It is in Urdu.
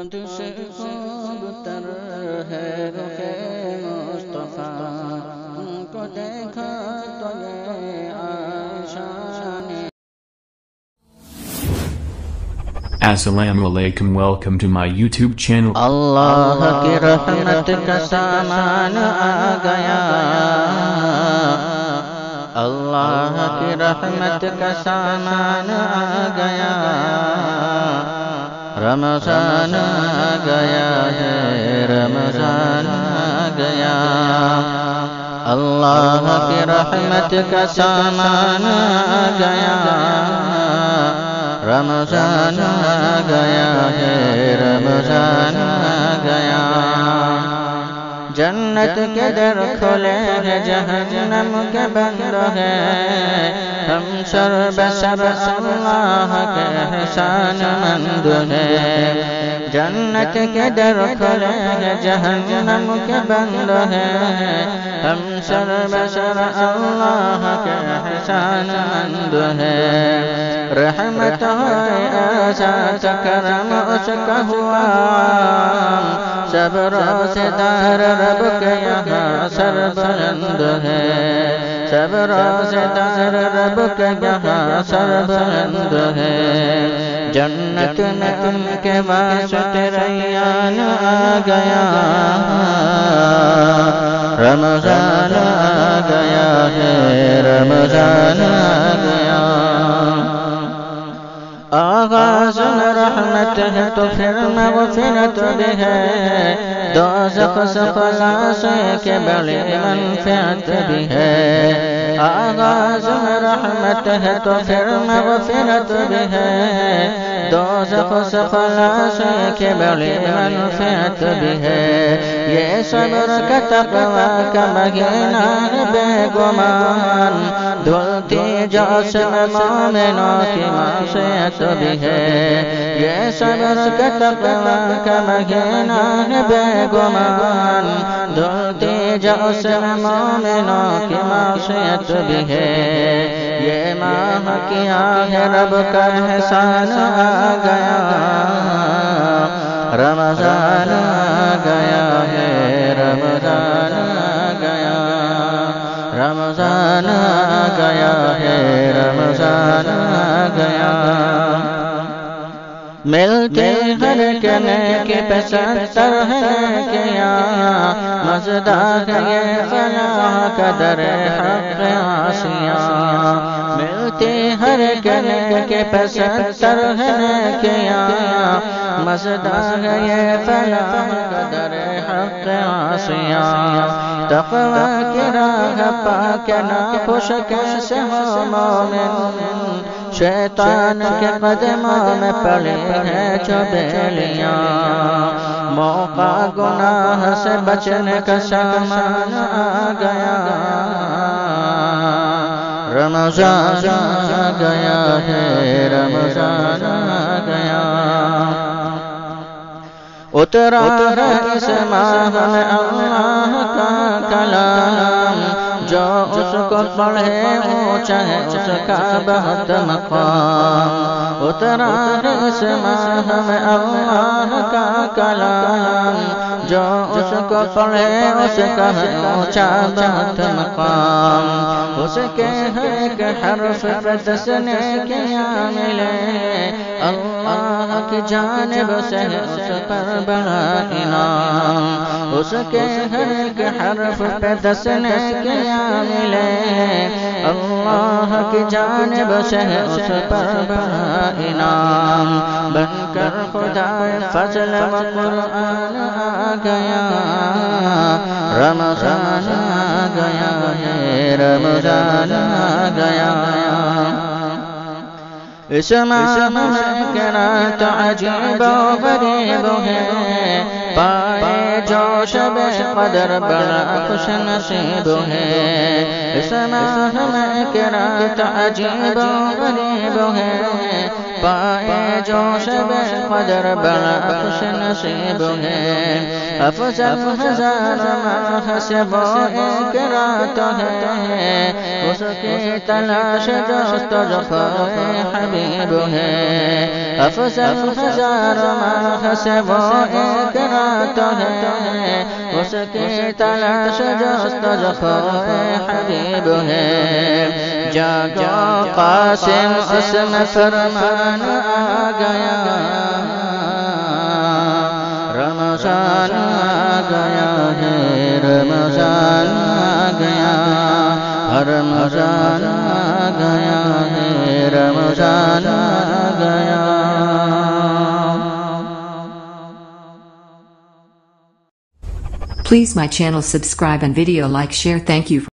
مد سے خوب تر ہے رخ مصطفیٰ، ان کو دیکھا تو یہ عائشہ نے Assalamu alaikum, welcome to my YouTube channel. اللہ کی رحمت کا سامان آ گیا، اللہ کی رحمت کا سامان آ گیا، رمضان آ گیا ہے، رمضان آ گیا، اللہ کی رحمت کا سامان آ گیا، رمضان آ گیا ہے، رمضان آ گیا، جنت کے در کھلے ہیں، جہنم کے بند ہیں، ہم سر بسر اللہ کے احسان مند ہیں، جنت کے در کھلے ہیں، جہنم کے بند ہیں، ہم سر بسر اللہ کے احسان مند ہیں، رحمت آزاد کرم اس کا ہوا، سب روزے دار رب کے یہاں سر بلند ہے، سب روزے دار رب کے یہاں سر بلند ہے، جنت میں ان کے واسطے ریان آ گیا، رمضان آ گیا ہے، رمضان آ گیا، آغاز میں رحمت ہے تو پھر مغفرت بھی ہے، دوزخ سے خلاصے کے بڑی منفعت بھی ہے، آغاز میں رحمت ہے تو پھر مغفرت بھی ہے، دوزخ سے خلاصے کے بڑی منفعت بھی ہے، یہ صبر کا تقویٰ کا مہینہ بے گمان، دھلتی جسم مومنوں کی معصیت بھی ہے، یہ صبر کا تقویٰ کا مہینہ بے گمان، دھلتی جسم مومنوں کی معصیت بھی ہے، یہ ماہ کیا ہے رب کا احسان آ گیا، رمضان آ گیا ہے، رمضان آ گیا، رمضان آ گیا ہے، رمضان آ گیا، ملتے ہر نیکی پہ 70 ہے کیا، مزدار یہ فلاح کا در حق آسیاں، ملتے ہر نیکی پہ 70 ہے کیا، مزدار یہ فلاح کا در حق آسیاں، تقویٰ کی راہ پاک ناخوش کیسے ہو مومن، شیطان کے قدموں میں پڑی ہیں چوبیلیاں، موقع گناہ سے بچنے کا سامان آ گیا، رمضان آ گیا ہے، رمضان آ گیا، اترا ہے اس ماہ میں اللہ کا کلام، جو اس کو پڑھے اونچا ہے اس کا بہت مقام، اترا ہے اس ماہ میں اللہ کا کلام، جو اس کو پڑھے اس کا اونچا بہت مقام، اس کے ہر ایک حرف پہ 10 نیکیاں ملے، اللہ کی جانب سے اس پر بڑا انعام، اس کے ہر ایک حرف پہ 10 نیکیاں ملے، اللہ کی جانب سے اس پر بڑا انعام، بن کر خدا فضل و قرآن آ گیا، رمضان آ گیا ہے، رمضان آ گیا، اس ماہ میں قرات عجیب و غریب ہے، پائے جو شب قدر بڑا خوش نصیب ہے، اس ماہ میں قرات عجیب و غریب ہے، پائے جو شب قدر بڑا خوش نصیب ہے افضل ہزار محسب ایک رات ہے اس کی تلاش جستجو حبیب ہے افضل ہزار محسب ایک رات ہے اس کی تلاش جستجو حبیب ہے جاگو قاسم اس میں فرمان آ گیا رمضان آ گیا ہے رمضان آ گیا رمضان آ گیا ہے رمضان آ گیا Please my channel subscribe and video like share. Thank you.